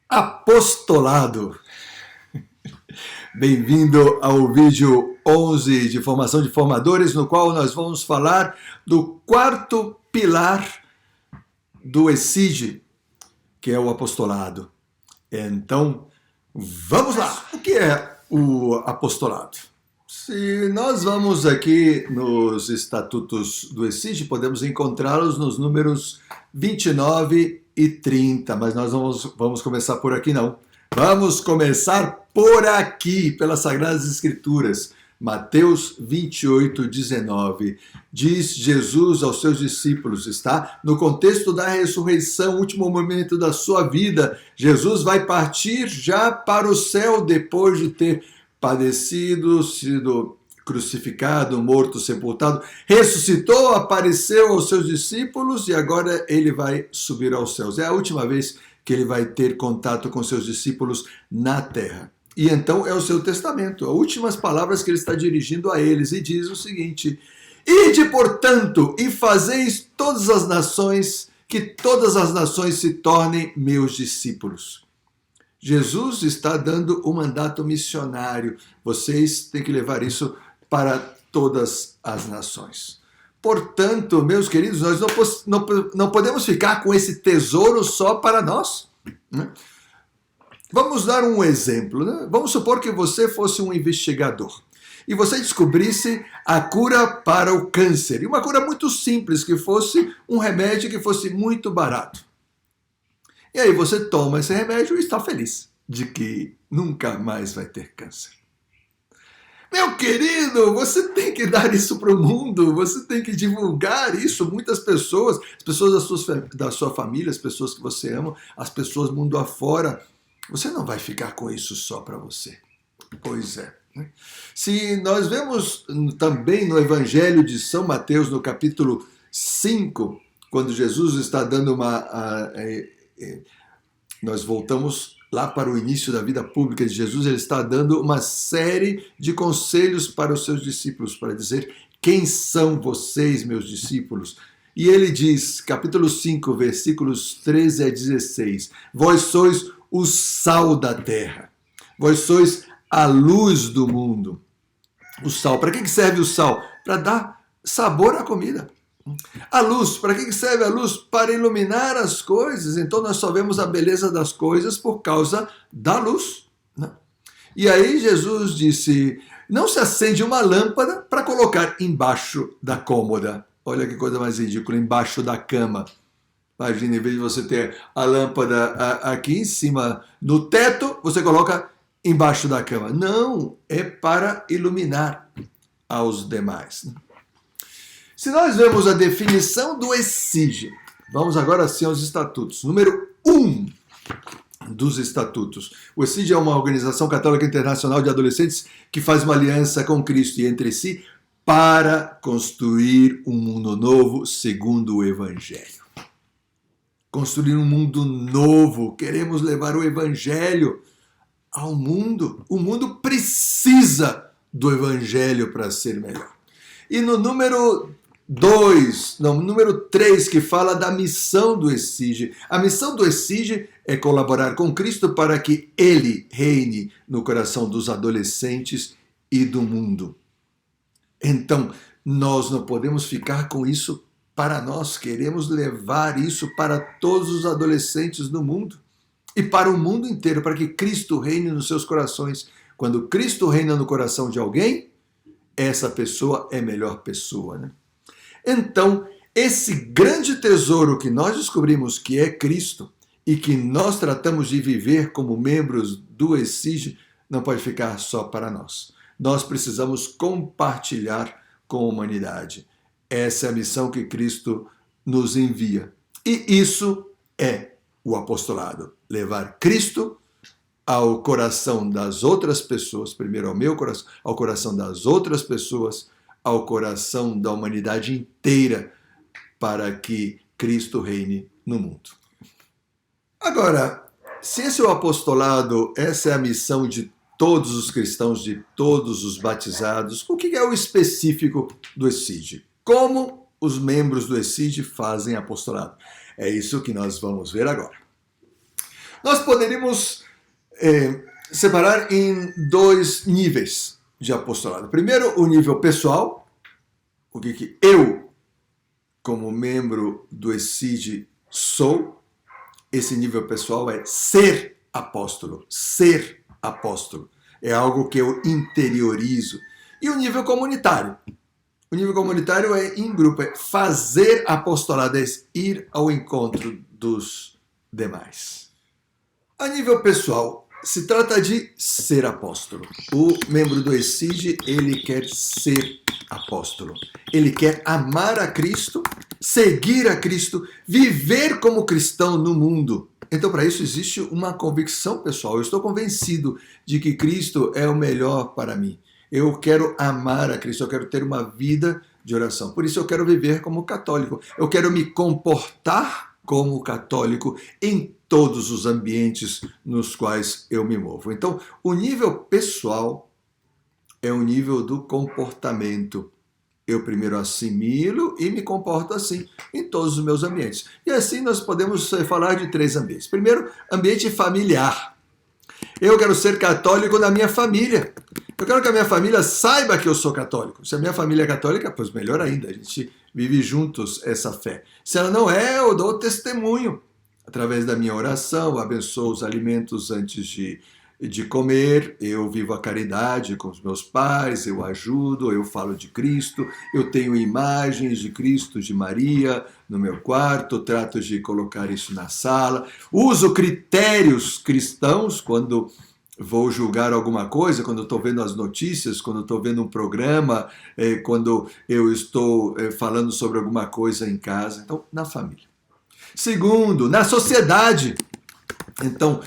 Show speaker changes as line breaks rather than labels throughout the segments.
Apostolado. Bem-vindo ao vídeo 11 de formação de formadores, no qual nós vamos falar do quarto pilar do ESIG, que é o apostolado. Então, vamos lá! O que é o apostolado? Se nós vamos aqui nos estatutos do ESIG, podemos encontrá-los nos números 29 e 30, mas nós vamos começar por aqui não. Vamos começar por aqui, pelas Sagradas Escrituras. Mateus 28, 19. Diz Jesus aos seus discípulos, está no contexto da ressurreição, último momento da sua vida. Jesus vai partir já para o céu depois de ter padecido, sido crucificado, morto, sepultado, ressuscitou, apareceu aos seus discípulos e agora ele vai subir aos céus. É a última vez que ele vai ter contato com seus discípulos na terra. E então é o seu testamento, as últimas palavras que ele está dirigindo a eles, e diz o seguinte: ide, portanto, e fazeis todas as nações, que todas as nações se tornem meus discípulos. Jesus está dando um mandato missionário. Vocês têm que levar isso para todas as nações. Portanto, meus queridos, nós não podemos ficar com esse tesouro só para nós, né? Vamos dar um exemplo, né? Vamos supor que você fosse um investigador e você descobrisse a cura para o câncer. E uma cura muito simples, que fosse um remédio que fosse muito barato. E aí você toma esse remédio e está feliz de que nunca mais vai ter câncer. Meu querido, você tem que dar isso para o mundo, você tem que divulgar isso. Muitas pessoas, as pessoas da sua família, as pessoas que você ama, as pessoas mundo afora, você não vai ficar com isso só para você. Pois é. Se nós vemos também no Evangelho de São Mateus, no capítulo 5, quando Jesus está dando nós voltamos lá para o início da vida pública de Jesus, ele está dando uma série de conselhos para os seus discípulos, para dizer: quem são vocês, meus discípulos? E ele diz, capítulo 5, versículos 13 a 16, vós sois o sal da terra, vós sois a luz do mundo. O sal, para que serve o sal? Para dar sabor à comida. A luz, para que serve a luz? Para iluminar as coisas. Então nós só vemos a beleza das coisas por causa da luz, né? E aí Jesus disse: não se acende uma lâmpada para colocar embaixo da cômoda. Olha que coisa mais ridícula, embaixo da cama. Imagina, em vez de você ter a lâmpada aqui em cima no teto, você coloca embaixo da cama. Não, é para iluminar aos demais. Se nós vemos a definição do ESIG, vamos agora sim aos estatutos. Número 1 dos estatutos. O ESIG é uma organização católica internacional de adolescentes que faz uma aliança com Cristo e entre si para construir um mundo novo segundo o Evangelho. Construir um mundo novo. Queremos levar o Evangelho ao mundo. O mundo precisa do Evangelho para ser melhor. E no número 3, que fala da missão do ESIG. A missão do ESIG é colaborar com Cristo para que Ele reine no coração dos adolescentes e do mundo. Então, nós não podemos ficar com isso para nós. Queremos levar isso para todos os adolescentes do mundo e para o mundo inteiro, para que Cristo reine nos seus corações. Quando Cristo reina no coração de alguém, essa pessoa é a melhor pessoa, né? Então, esse grande tesouro que nós descobrimos que é Cristo e que nós tratamos de viver como membros do ESIG, não pode ficar só para nós. Nós precisamos compartilhar com a humanidade. Essa é a missão que Cristo nos envia. E isso é o apostolado. Levar Cristo ao coração das outras pessoas, primeiro ao meu coração, ao coração das outras pessoas, ao coração da humanidade inteira, para que Cristo reine no mundo. Agora, se esse é o apostolado, essa é a missão de todos os cristãos, de todos os batizados, o que é o específico do ESIG? Como os membros do ESIG fazem apostolado? É isso que nós vamos ver agora. Nós poderíamos separar em dois níveis de apostolado. Primeiro, o nível pessoal, o que eu, como membro do ESID, sou. Esse nível pessoal é ser apóstolo. Ser apóstolo. É algo que eu interiorizo. E o nível comunitário. O nível comunitário é em grupo, é fazer apostolado, é ir ao encontro dos demais. A nível pessoal, se trata de ser apóstolo. O membro do ESID, ele quer ser apóstolo. Ele quer amar a Cristo, seguir a Cristo, viver como cristão no mundo. Então, para isso, existe uma convicção pessoal. Eu estou convencido de que Cristo é o melhor para mim. Eu quero amar a Cristo, eu quero ter uma vida de oração. Por isso, eu quero viver como católico. Eu quero me comportar como católico em todos os ambientes nos quais eu me movo. Então, o nível pessoal é o nível do comportamento. Eu primeiro assimilo e me comporto assim em todos os meus ambientes. E assim nós podemos falar de 3 ambientes. Primeiro, ambiente familiar. Eu quero ser católico na minha família. Eu quero que a minha família saiba que eu sou católico. Se a minha família é católica, pois melhor ainda, a gente vive juntos essa fé. Se ela não é, eu dou testemunho. Através da minha oração, eu abençoo os alimentos antes de comer, eu vivo a caridade com os meus pais, eu ajudo, eu falo de Cristo, eu tenho imagens de Cristo, de Maria no meu quarto, trato de colocar isso na sala, uso critérios cristãos quando vou julgar alguma coisa, quando eu estou vendo as notícias, quando eu estou vendo um programa, quando eu estou falando sobre alguma coisa em casa. Então, na família. Segundo, na sociedade. Então,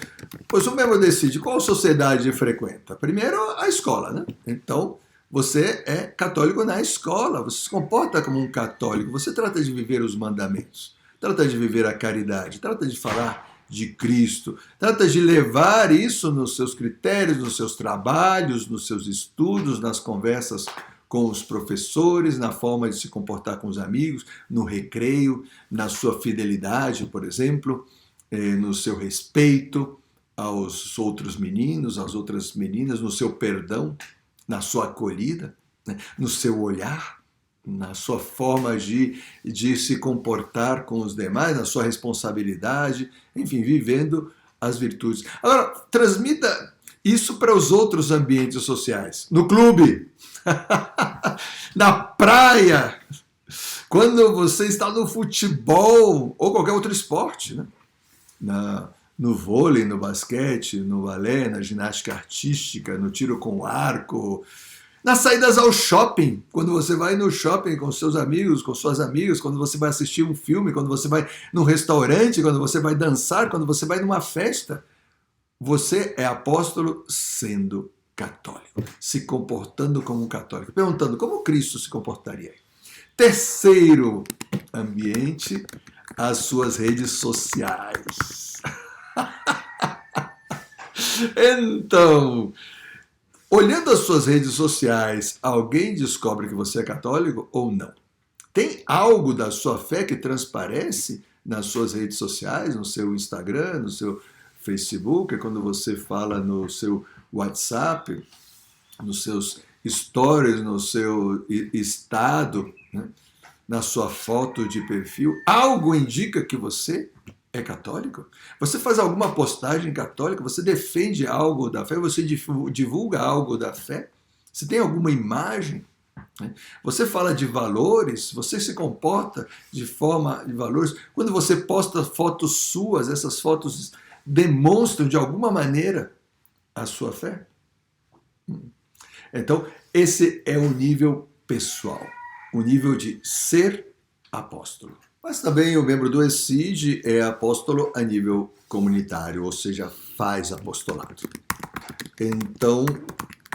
pois o membro decide qual sociedade frequenta. Primeiro, a escola, né? Então, você é católico na escola, você se comporta como um católico, você trata de viver os mandamentos, trata de viver a caridade, trata de falar de Cristo, trata de levar isso nos seus critérios, nos seus trabalhos, nos seus estudos, nas conversas com os professores, na forma de se comportar com os amigos, no recreio, na sua fidelidade, por exemplo, no seu respeito aos outros meninos, às outras meninas, no seu perdão, na sua acolhida, né? No seu olhar, na sua forma de se comportar com os demais, na sua responsabilidade, enfim, vivendo as virtudes. Agora, transmita isso para os outros ambientes sociais. No clube, na praia, quando você está no futebol ou qualquer outro esporte, né? No vôlei, no basquete, no balé, na ginástica artística, no tiro com arco, nas saídas ao shopping, quando você vai no shopping com seus amigos, com suas amigas, quando você vai assistir um filme, quando você vai num restaurante, quando você vai dançar, quando você vai numa festa, você é apóstolo sendo católico, se comportando como um católico, perguntando como Cristo se comportaria. Terceiro ambiente, as suas redes sociais. Então, olhando as suas redes sociais, alguém descobre que você é católico ou não? Tem algo da sua fé que transparece nas suas redes sociais, no seu Instagram, no seu Facebook, quando você fala no seu WhatsApp, nos seus stories, no seu estado, né? Na sua foto de perfil, algo indica que você é católico? Você faz alguma postagem católica? Você defende algo da fé? Você divulga algo da fé? Você tem alguma imagem? Você fala de valores? Você se comporta de forma de valores? Quando você posta fotos suas, essas fotos demonstram de alguma maneira a sua fé? Então, esse é o nível pessoal. O nível de ser apóstolo. Mas também o membro do ESID é apóstolo a nível comunitário, ou seja, faz apostolado. Então,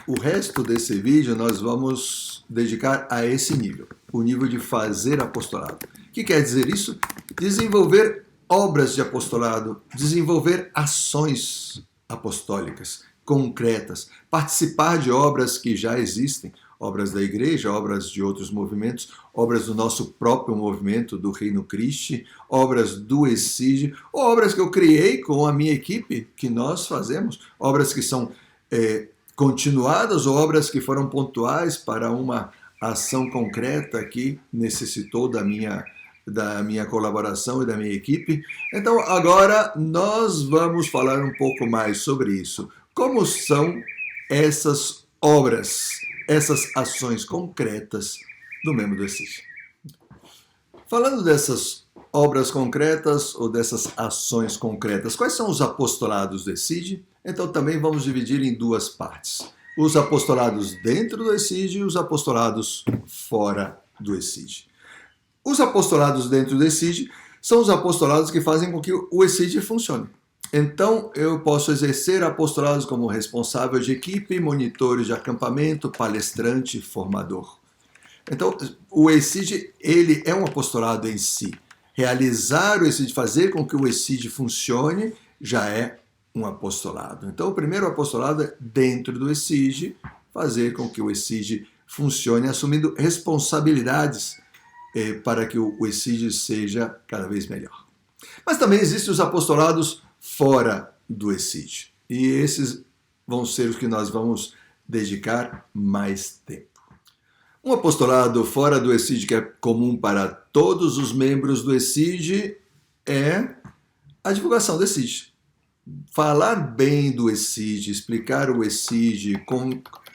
o resto desse vídeo nós vamos dedicar a esse nível, o nível de fazer apostolado. O que quer dizer isso? Desenvolver obras de apostolado, desenvolver ações apostólicas concretas, participar de obras que já existem, obras da igreja, obras de outros movimentos, obras do nosso próprio movimento, do Reino Christi, obras do ESIG, obras que eu criei com a minha equipe, que nós fazemos, obras que são continuadas ou obras que foram pontuais para uma ação concreta que necessitou da minha colaboração e da minha equipe. Então, agora nós vamos falar um pouco mais sobre isso. Como são essas obras, essas ações concretas do membro do ESIG? Falando dessas obras concretas ou dessas ações concretas, quais são os apostolados do ESIG? Então, também vamos dividir em duas partes. Os apostolados dentro do ESIG e os apostolados fora do ESIG. Os apostolados dentro do ESIG são os apostolados que fazem com que o ESIG funcione. Então, eu posso exercer apostolados como responsável de equipe, monitor de acampamento, palestrante, formador. Então, o ESIG, ele é um apostolado em si. Realizar o ESIG, fazer com que o ESIG funcione, já é um apostolado. Então, o primeiro apostolado é dentro do ESIG, fazer com que o ESIG funcione, assumindo responsabilidades para que o ESIG seja cada vez melhor. Mas também existem os apostolados fora do ESIG. E esses vão ser os que nós vamos dedicar mais tempo. Um apostolado fora do ESIG que é comum para todos os membros do ESIG é a divulgação do ESIG. Falar bem do ESIG, explicar o ESIG,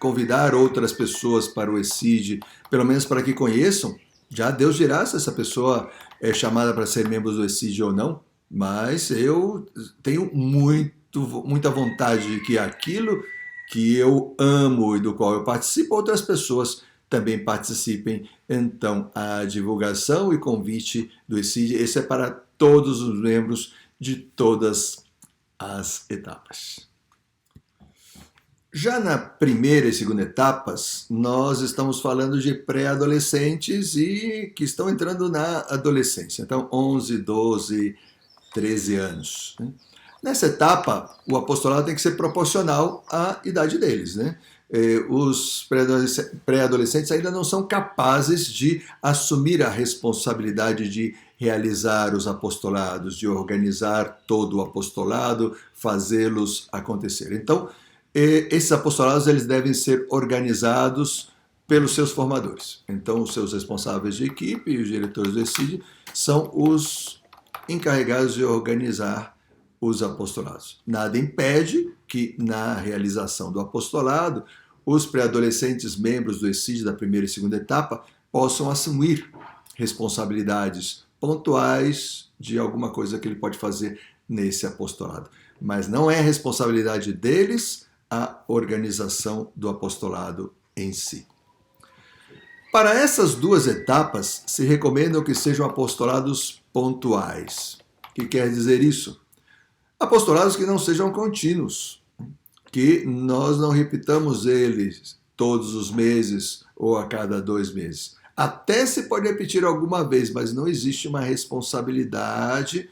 convidar outras pessoas para o ESIG, pelo menos para que conheçam. Já Deus dirá se essa pessoa é chamada para ser membro do ESIG ou não, mas eu tenho muita vontade de que aquilo que eu amo e do qual eu participo, outras pessoas também participem. Então, a divulgação e convite do ESIG, esse é para todos os membros de todas as etapas. Já na primeira e segunda etapas, nós estamos falando de pré-adolescentes e que estão entrando na adolescência. Então, 11, 12, 13 anos. Nessa etapa, o apostolado tem que ser proporcional à idade deles, né? Os pré-adolescentes ainda não são capazes de assumir a responsabilidade de realizar os apostolados, de organizar todo o apostolado, fazê-los acontecer. Então, esses apostolados eles devem ser organizados pelos seus formadores. Então, os seus responsáveis de equipe e os diretores do ESIG são os encarregados de organizar os apostolados. Nada impede que, na realização do apostolado, os pré-adolescentes membros do ESIG da primeira e segunda etapa possam assumir responsabilidades pontuais de alguma coisa que ele pode fazer nesse apostolado. Mas não é responsabilidade deles a organização do apostolado em si. Para essas duas etapas, se recomendam que sejam apostolados pontuais. O que quer dizer isso? Apostolados que não sejam contínuos, que nós não repitamos eles todos os meses ou a cada 2 meses. Até se pode repetir alguma vez, mas não existe uma responsabilidade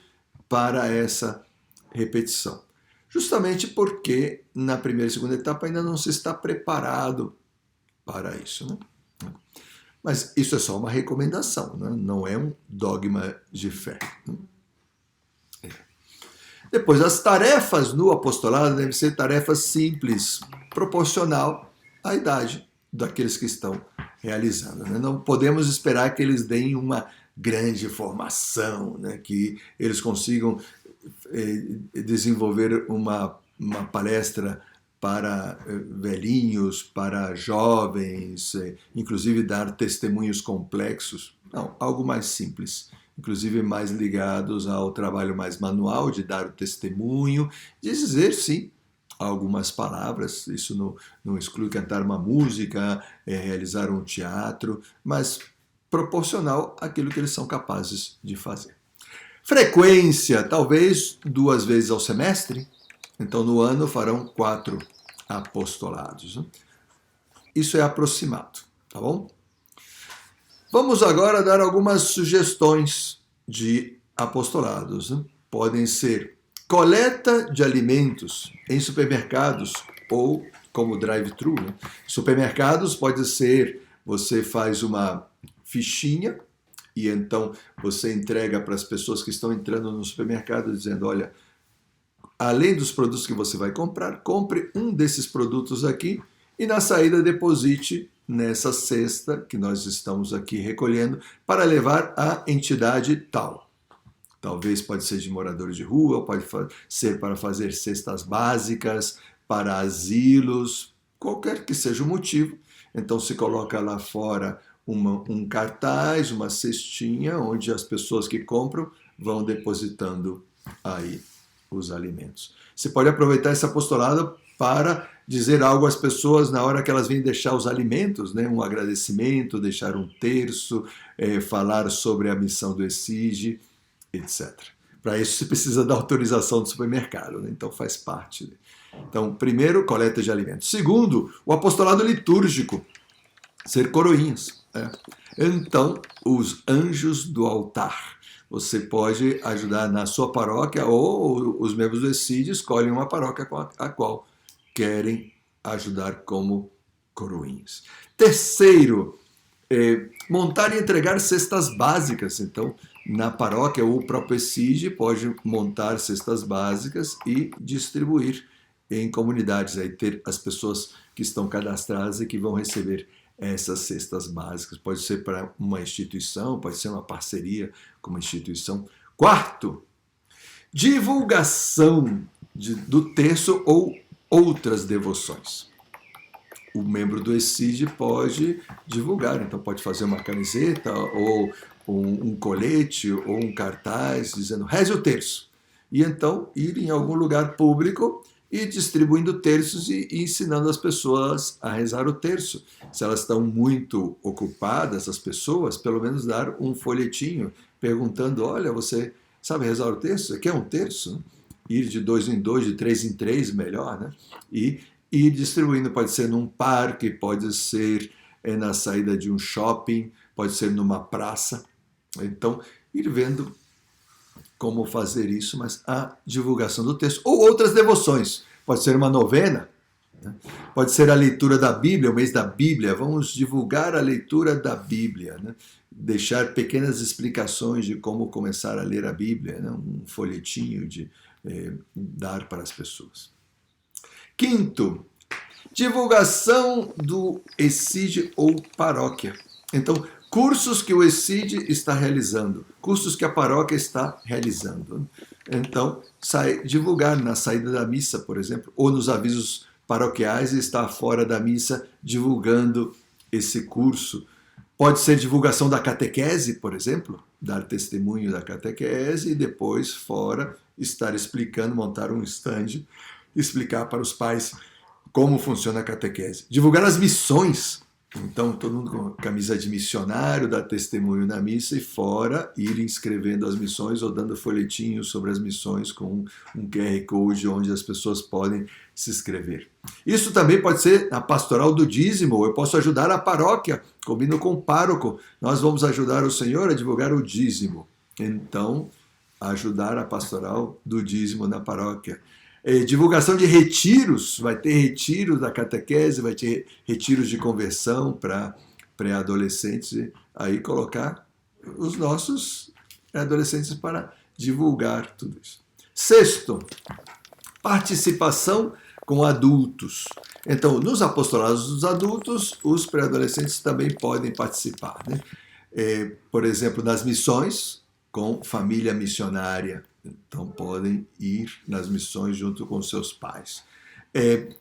para essa repetição. Justamente porque na primeira e segunda etapa ainda não se está preparado para isso, né? Mas isso é só uma recomendação, né? Não é um dogma de fé. Depois, as tarefas no apostolado devem ser tarefas simples, proporcional à idade daqueles que estão realizando, né? Não podemos esperar que eles deem uma grande formação, né? Que eles consigam desenvolver uma palestra para velhinhos, para jovens, inclusive dar testemunhos complexos. Não, algo mais simples, inclusive mais ligados ao trabalho mais manual de dar o testemunho, de dizer sim algumas palavras. Isso não exclui cantar uma música, realizar um teatro, mas proporcional àquilo que eles são capazes de fazer. Frequência, talvez 2 vezes ao semestre. Então, no ano farão 4 apostolados. Isso é aproximado, tá bom? Vamos agora dar algumas sugestões de apostolados. Podem ser coleta de alimentos em supermercados ou como drive-thru, né? Supermercados pode ser, você faz uma fichinha e então você entrega para as pessoas que estão entrando no supermercado dizendo, olha, além dos produtos que você vai comprar, compre um desses produtos aqui e na saída deposite nessa cesta que nós estamos aqui recolhendo para levar à entidade tal. Talvez pode ser de moradores de rua, pode ser para fazer cestas básicas, para asilos, qualquer que seja o motivo. Então se coloca lá fora um cartaz, uma cestinha, onde as pessoas que compram vão depositando aí os alimentos. Você pode aproveitar esse apostolado para dizer algo às pessoas na hora que elas vêm deixar os alimentos, né? Um agradecimento, deixar um terço, falar sobre a missão do ESIG, etc. Para isso você precisa da autorização do supermercado, né? Então faz parte. Então, primeiro, coleta de alimentos. Segundo, o apostolado litúrgico, ser coroinhas. Então, os anjos do altar. Você pode ajudar na sua paróquia ou os membros do ESID escolhem uma paróquia a qual querem ajudar como coroinhas. Terceiro, montar e entregar cestas básicas. Então, na paróquia, o próprio ESID pode montar cestas básicas e distribuir em comunidades, aí ter as pessoas que estão cadastradas e que vão receber essas cestas básicas. Pode ser para uma instituição, pode ser uma parceria com uma instituição. Quarto, divulgação do terço ou outras devoções. O membro do ESID pode divulgar, então pode fazer uma camiseta ou um colete ou um cartaz dizendo reze o terço. E então ir em algum lugar público e distribuindo terços e ensinando as pessoas a rezar o terço. Se elas estão muito ocupadas, as pessoas, pelo menos dar um folhetinho perguntando, olha, você sabe rezar o terço? Você quer um terço? Ir de 2 em 2, de 3 em 3, melhor, né? E ir distribuindo, pode ser num parque, pode ser na saída de um shopping, pode ser numa praça. Então, ir vendo como fazer isso, mas a divulgação do texto. Ou outras devoções. Pode ser uma novena, né? Pode ser a leitura da Bíblia, o mês da Bíblia. Vamos divulgar a leitura da Bíblia, né? Deixar pequenas explicações de como começar a ler a Bíblia, né? Um folhetinho de dar para as pessoas. Quinto, divulgação do ESID ou paróquia. Então, cursos que o ESID está realizando, cursos que a paróquia está realizando. Então, divulgar na saída da missa, por exemplo, ou nos avisos paroquiais, estar fora da missa divulgando esse curso. Pode ser divulgação da catequese, por exemplo, dar testemunho da catequese e depois, fora, estar explicando, montar um stand, explicar para os pais como funciona a catequese. Divulgar as missões. Então, todo mundo com camisa de missionário, dá testemunho na missa e fora, ir inscrevendo as missões ou dando folhetinhos sobre as missões com um QR Code onde as pessoas podem se inscrever. Isso também pode ser a pastoral do dízimo. Eu posso ajudar a paróquia, combino com o pároco. Nós vamos ajudar o Senhor a divulgar o dízimo. Então, ajudar a pastoral do dízimo na paróquia. Divulgação de retiros, vai ter retiros da catequese, vai ter retiros de conversão para pré-adolescentes, e aí colocar os nossos adolescentes para divulgar tudo isso. Sexto, participação com adultos. Então, nos apostolados dos adultos, os pré-adolescentes também podem participar, né? Por exemplo, nas missões, com família missionária. Então, podem ir nas missões junto com seus pais.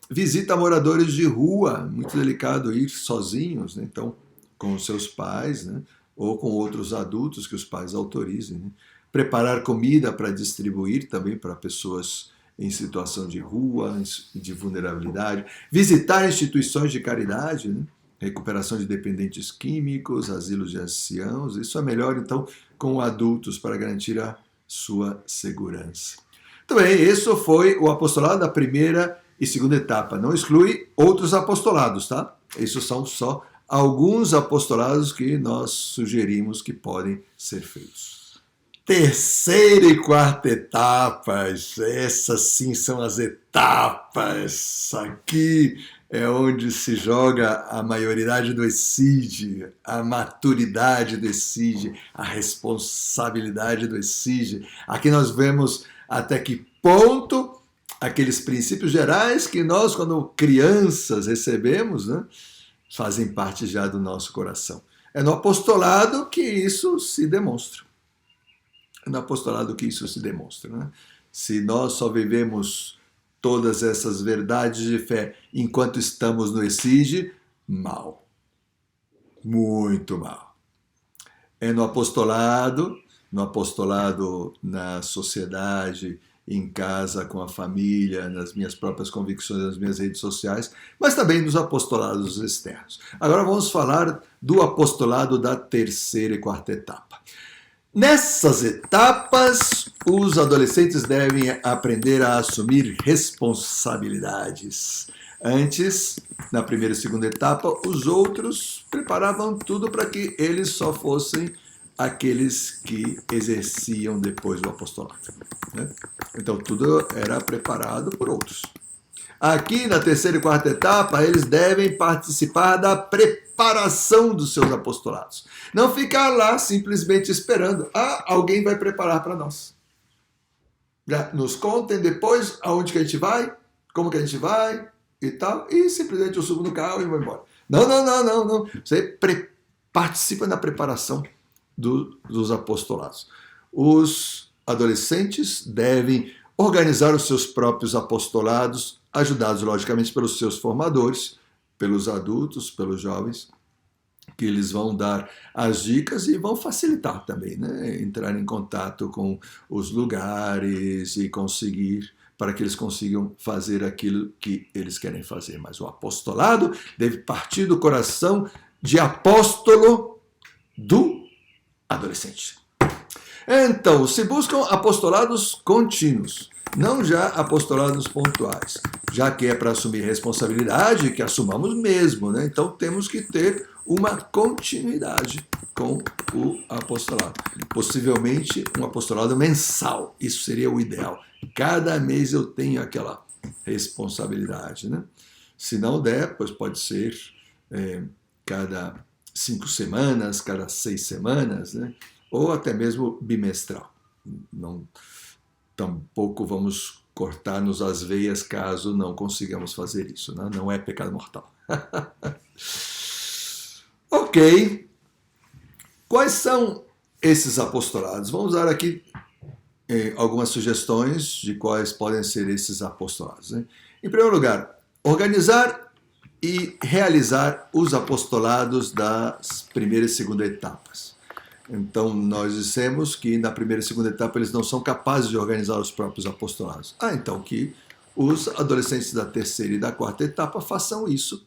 Visita a moradores de rua, muito delicado ir sozinhos, né? Então, com os seus pais, né? Ou com outros adultos que os pais autorizem, né? Preparar comida para distribuir também para pessoas em situação de rua, de vulnerabilidade. Visitar instituições de caridade, né? Recuperação de dependentes químicos, asilos de anciãos. Isso é melhor, então, com adultos para garantir a sua segurança. Muito bem, esse foi o apostolado da primeira e segunda etapa. Não exclui outros apostolados, tá? Esses são só alguns apostolados que nós sugerimos que podem ser feitos. Terceira e quarta etapas. Essas sim são as etapas. Aqui é onde se joga a maioridade do ESID, a maturidade do ESID, a responsabilidade do ESID. Aqui nós vemos até que ponto aqueles princípios gerais que nós, quando crianças, recebemos, né, fazem parte já do nosso coração. É no apostolado que isso se demonstra. É no apostolado que isso se demonstra, né? Se nós só vivemos todas essas verdades de fé enquanto estamos no ESID, mal. Muito mal. É no apostolado na sociedade, em casa, com a família, nas minhas próprias convicções, nas minhas redes sociais, mas também nos apostolados externos. Agora vamos falar do apostolado da terceira e quarta etapa. Nessas etapas, os adolescentes devem aprender a assumir responsabilidades. Antes, na primeira e segunda etapa, os outros preparavam tudo para que eles só fossem aqueles que exerciam depois o apostolado, né? Então, tudo era preparado por outros. Aqui, na terceira e quarta etapa, eles devem participar da preparação dos seus apostolados. Não ficar lá simplesmente esperando. Alguém vai preparar para nós. Já nos contem depois aonde que a gente vai, como que a gente vai e tal, e simplesmente eu subo no carro e vou embora. Não. Você participa da preparação dos apostolados. Os adolescentes devem organizar os seus próprios apostolados, ajudados, logicamente, pelos seus formadores, pelos adultos, pelos jovens, que eles vão dar as dicas e vão facilitar também, né? Entrar em contato com os lugares e conseguir, para que eles consigam fazer aquilo que eles querem fazer. Mas o apostolado deve partir do coração de apóstolo do adolescente. Então, se buscam apostolados contínuos, não já apostolados pontuais, já que é para assumir responsabilidade, que assumamos mesmo, né? Então temos que ter uma continuidade com o apostolado. Possivelmente um apostolado mensal, isso seria o ideal. Cada mês eu tenho aquela responsabilidade, né? Se não der, pois pode ser cada 5 semanas, cada 6 semanas, né? Ou até mesmo bimestral. Não, tampouco vamos cortar-nos as veias caso não consigamos fazer isso, né? Não é pecado mortal. Ok. Quais são esses apostolados? Vamos dar aqui algumas sugestões de quais podem ser esses apostolados, né? Em primeiro lugar, organizar e realizar os apostolados das primeira e segunda etapas. Então, nós dissemos que na primeira e segunda etapa eles não são capazes de organizar os próprios apostolados. Então que os adolescentes da terceira e da quarta etapa façam isso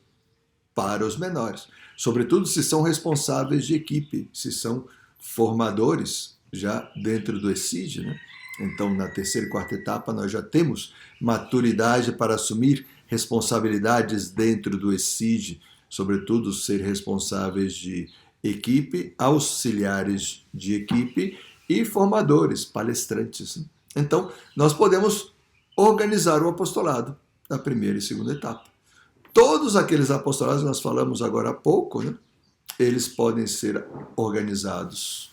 para os menores. Sobretudo se são responsáveis de equipe, se são formadores já dentro do ESID, né? Então, na terceira e quarta etapa, nós já temos maturidade para assumir responsabilidades dentro do ESID, sobretudo ser responsáveis de equipe, auxiliares de equipe e formadores, palestrantes. Então, nós podemos organizar o apostolado na primeira e segunda etapa. Todos aqueles apostolados que nós falamos agora há pouco, né, eles podem ser organizados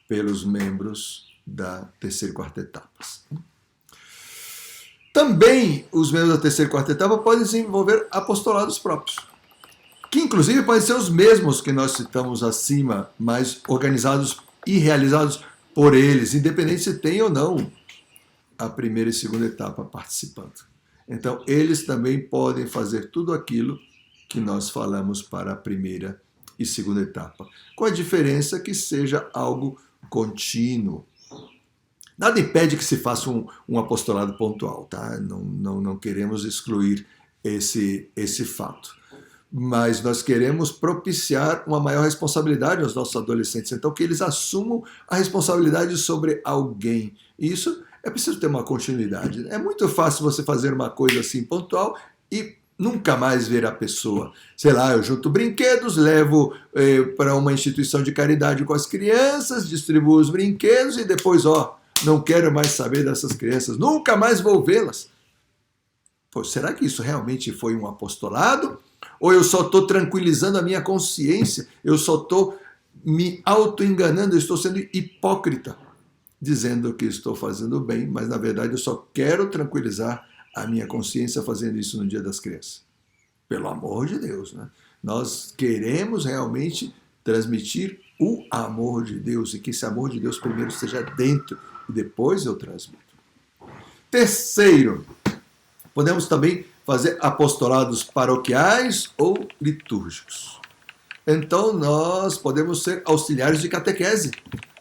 pelos membros da terceira e quarta etapas. Também os membros da terceira e quarta etapa podem desenvolver apostolados próprios, que inclusive podem ser os mesmos que nós citamos acima, mas organizados e realizados por eles, independente se tem ou não a primeira e segunda etapa participando. Então, eles também podem fazer tudo aquilo que nós falamos para a primeira e segunda etapa, com a diferença que seja algo contínuo. Nada impede que se faça um apostolado pontual, tá? Não queremos excluir esse fato. Mas nós queremos propiciar uma maior responsabilidade aos nossos adolescentes, então que eles assumam a responsabilidade sobre alguém. E isso é preciso ter uma continuidade. É muito fácil você fazer uma coisa assim pontual e nunca mais ver a pessoa. Sei lá, eu junto brinquedos, levo para uma instituição de caridade com as crianças, distribuo os brinquedos e depois, não quero mais saber dessas crianças, nunca mais vou vê-las. Pô, será que isso realmente foi um apostolado? Ou eu só estou tranquilizando a minha consciência? Eu só estou me auto-enganando? Eu estou sendo hipócrita, dizendo que estou fazendo bem, mas na verdade eu só quero tranquilizar a minha consciência fazendo isso no Dia das Crianças. Pelo amor de Deus, né? Nós queremos realmente transmitir o amor de Deus e que esse amor de Deus primeiro esteja dentro e depois eu transmito. Terceiro, podemos também fazer apostolados paroquiais ou litúrgicos. Então nós podemos ser auxiliares de catequese.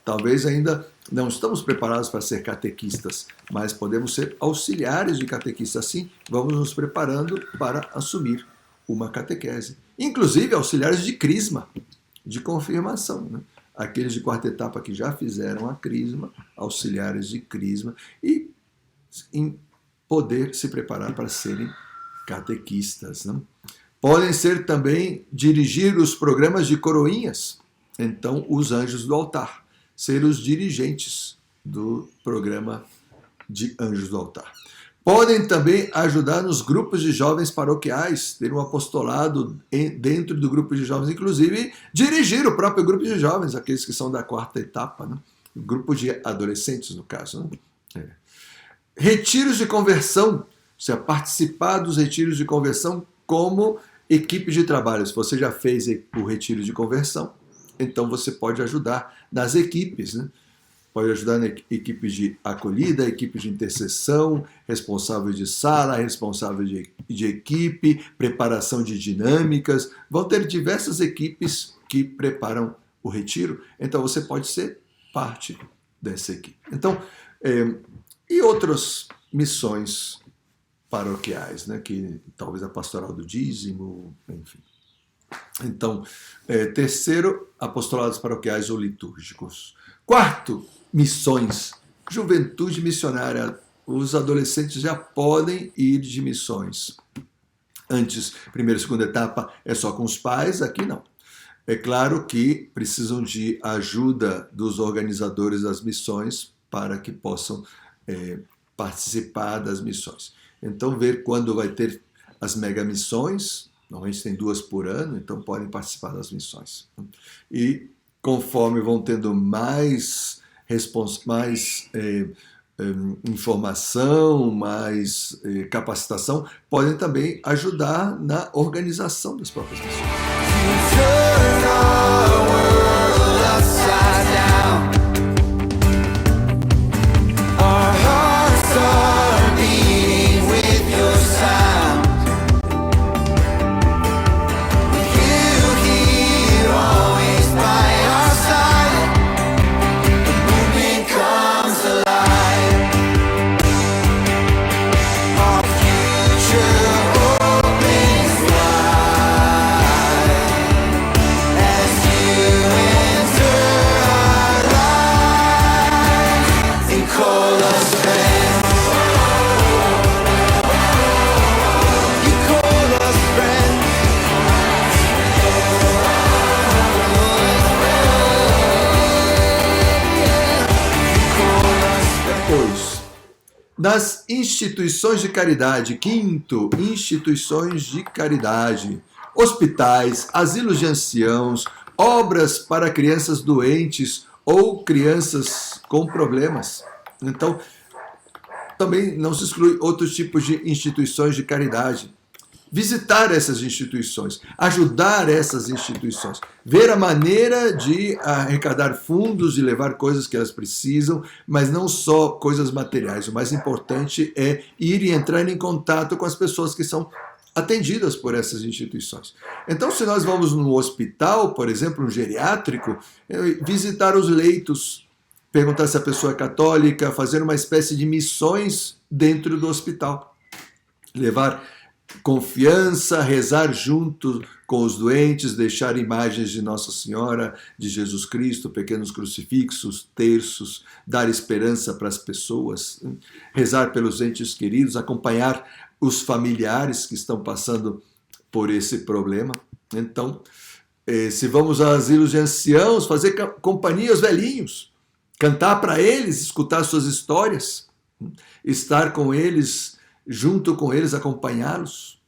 Talvez ainda não estamos preparados para ser catequistas, mas podemos ser auxiliares de catequista. Assim, vamos nos preparando para assumir uma catequese. Inclusive auxiliares de crisma, de confirmação, né? Aqueles de quarta etapa que já fizeram a crisma, auxiliares de crisma, e em poder se preparar para serem catequistas, né? Podem ser também dirigir os programas de coroinhas, então os anjos do altar, ser os dirigentes do programa de anjos do altar. Podem também ajudar nos grupos de jovens paroquiais, ter um apostolado dentro do grupo de jovens, inclusive dirigir o próprio grupo de jovens, aqueles que são da quarta etapa, né? Grupo de adolescentes, no caso, né? Retiros de conversão, ou seja, participar dos retiros de conversão como equipe de trabalho. Se você já fez o retiro de conversão, então você pode ajudar nas equipes, né? Pode ajudar na equipe de acolhida, equipe de intercessão, responsável de sala, responsável de equipe, preparação de dinâmicas. Vão ter diversas equipes que preparam o retiro, então você pode ser parte dessa equipe. Então, e outras missões paroquiais, né, que talvez a pastoral do dízimo, enfim. Então, terceiro, apostolados paroquiais ou litúrgicos. Quarto, missões, juventude missionária. Os adolescentes já podem ir de missões. Antes, primeira e segunda etapa é só com os pais, aqui não. É claro que precisam de ajuda dos organizadores das missões para que possam participar das missões. Então, ver quando vai ter as mega missões, normalmente tem 2 por ano, então podem participar das missões. E conforme vão tendo mais informação, mais capacitação, podem também ajudar na organização das próprias missões. Das instituições de caridade. Quinto, instituições de caridade. Hospitais, asilos de anciãos, obras para crianças doentes ou crianças com problemas. Então, também não se exclui outros tipos de instituições de caridade. Visitar essas instituições, ajudar essas instituições, ver a maneira de arrecadar fundos e levar coisas que elas precisam, mas não só coisas materiais. O mais importante é ir e entrar em contato com as pessoas que são atendidas por essas instituições. Então, se nós vamos num hospital, por exemplo, um geriátrico, visitar os leitos, perguntar se a pessoa é católica, fazer uma espécie de missões dentro do hospital, levar confiança, rezar junto com os doentes, deixar imagens de Nossa Senhora, de Jesus Cristo, pequenos crucifixos, terços, dar esperança para as pessoas, rezar pelos entes queridos, acompanhar os familiares que estão passando por esse problema. Então, se vamos a asilos de anciãos, fazer companhia aos velhinhos, cantar para eles, escutar suas histórias, estar com eles junto com eles, acompanhá-los,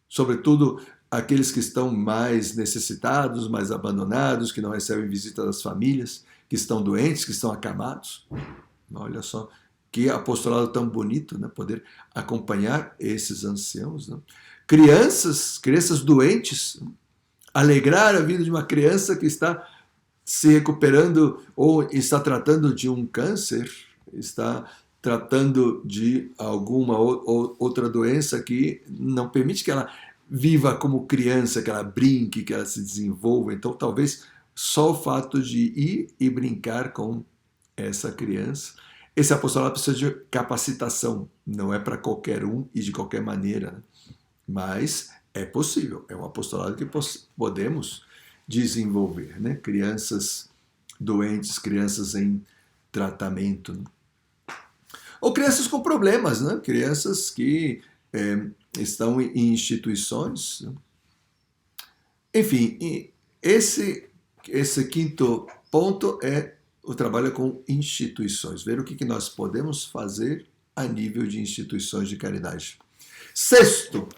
sobretudo aqueles que estão mais necessitados, mais abandonados, que não recebem visita das famílias, que estão doentes, que estão acamados. Olha só, que apostolado tão bonito, né? Poder acompanhar esses anciãos. Né? Crianças doentes, alegrar a vida de uma criança que está se recuperando ou está tratando de um câncer, está tratando de alguma outra doença que não permite que ela viva como criança, que ela brinque, que ela se desenvolva. Então, talvez só o fato de ir e brincar com essa criança. Esse apostolado precisa de capacitação, não é para qualquer um e de qualquer maneira, né? Mas é possível, é um apostolado que podemos desenvolver, né? Crianças doentes, crianças em tratamento, né? Ou crianças com problemas, né? Crianças que estão em instituições. Né? Enfim, esse quinto ponto é o trabalho com instituições, ver o que nós podemos fazer a nível de instituições de caridade. Sexto,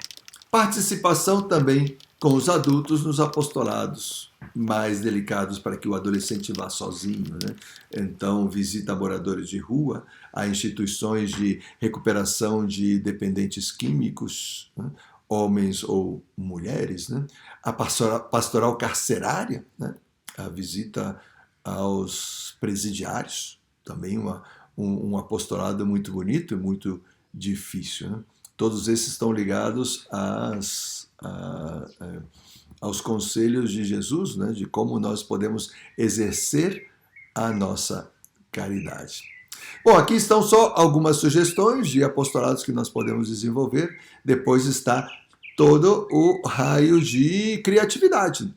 participação também com os adultos nos apostolados mais delicados para que o adolescente vá sozinho, né? Então, visita moradores de rua, a instituições de recuperação de dependentes químicos, né? Homens ou mulheres, né? A pastoral carcerária, né? A visita aos presidiários, também um apostolado muito bonito e muito difícil, né? Todos esses estão ligados aos conselhos de Jesus, né, de como nós podemos exercer a nossa caridade. Bom, aqui estão só algumas sugestões de apostolados que nós podemos desenvolver. Depois está todo o raio de criatividade,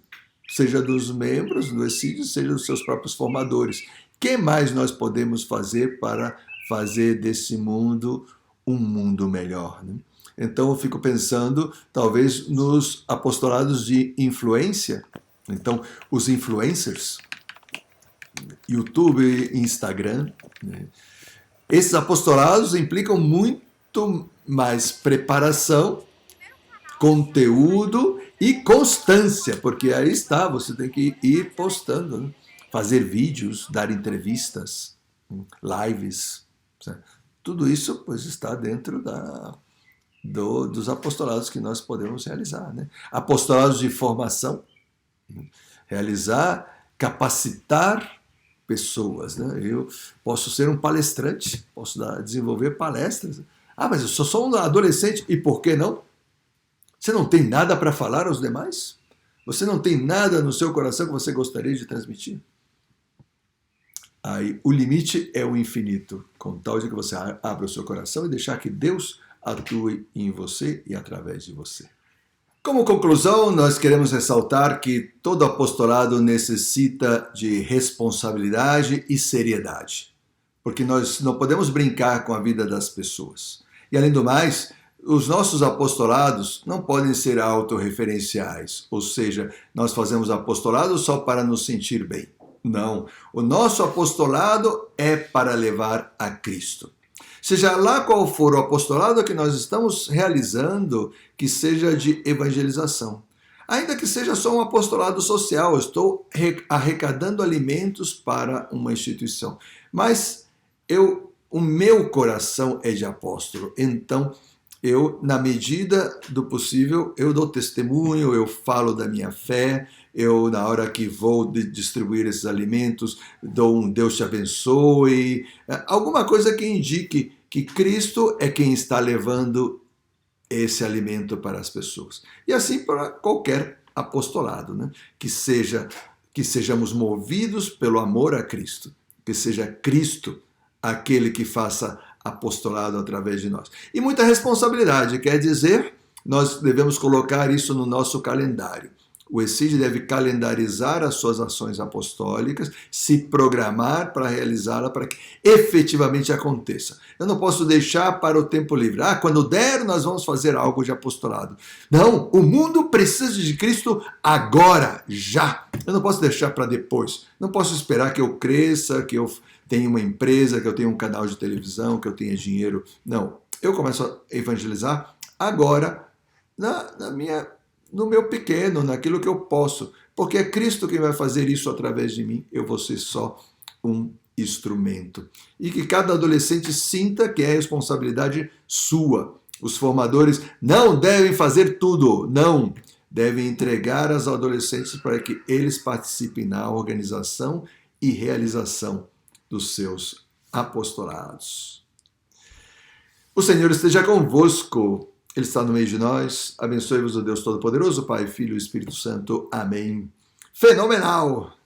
seja dos membros do ECID, seja dos seus próprios formadores. O que mais nós podemos fazer para fazer desse mundo um mundo melhor, né? Então eu fico pensando, talvez, nos apostolados de influência. Então, os influencers, YouTube, Instagram, né? Esses apostolados implicam muito mais preparação, conteúdo e constância, porque aí está, você tem que ir postando, né? Fazer vídeos, dar entrevistas, lives, certo? Tudo isso, pois, está dentro dos apostolados que nós podemos realizar, né? Apostolados de formação, realizar, capacitar pessoas, né? Eu posso ser um palestrante, posso desenvolver palestras. Ah, mas eu sou só um adolescente, e por que não? Você não tem nada para falar aos demais? Você não tem nada no seu coração que você gostaria de transmitir? Aí o limite é o infinito, com tal de que você abra o seu coração e deixar que Deus atue em você e através de você. Como conclusão, nós queremos ressaltar que todo apostolado necessita de responsabilidade e seriedade, porque nós não podemos brincar com a vida das pessoas. E além do mais, os nossos apostolados não podem ser autorreferenciais, ou seja, nós fazemos apostolado só para nos sentir bem. Não, o nosso apostolado é para levar a Cristo. Seja lá qual for o apostolado que nós estamos realizando, que seja de evangelização. Ainda que seja só um apostolado social, eu estou arrecadando alimentos para uma instituição. Mas o meu coração é de apóstolo, então eu, na medida do possível, eu dou testemunho, eu falo da minha fé, eu, na hora que vou distribuir esses alimentos, dou um Deus te abençoe, alguma coisa que indique que Cristo é quem está levando esse alimento para as pessoas. E assim para qualquer apostolado, né? Que sejamos movidos pelo amor a Cristo, que seja Cristo aquele que faça apostolado através de nós. E muita responsabilidade, quer dizer, nós devemos colocar isso no nosso calendário. O ECID deve calendarizar as suas ações apostólicas, se programar para realizá-la, para que efetivamente aconteça. Eu não posso deixar para o tempo livre. Quando der, nós vamos fazer algo de apostolado. Não, o mundo precisa de Cristo agora, já. Eu não posso deixar para depois. Não posso esperar que eu cresça, que eu tenha uma empresa, que eu tenha um canal de televisão, que eu tenha dinheiro. Não, eu começo a evangelizar agora no meu pequeno, naquilo que eu posso, porque é Cristo quem vai fazer isso através de mim, eu vou ser só um instrumento. E que cada adolescente sinta que é responsabilidade sua. Os formadores não devem fazer tudo, não. Devem entregar aos adolescentes para que eles participem na organização e realização dos seus apostolados. O Senhor esteja convosco. Ele está no meio de nós. Abençoe-vos o Deus Todo-Poderoso, Pai, Filho e Espírito Santo. Amém. Fenomenal!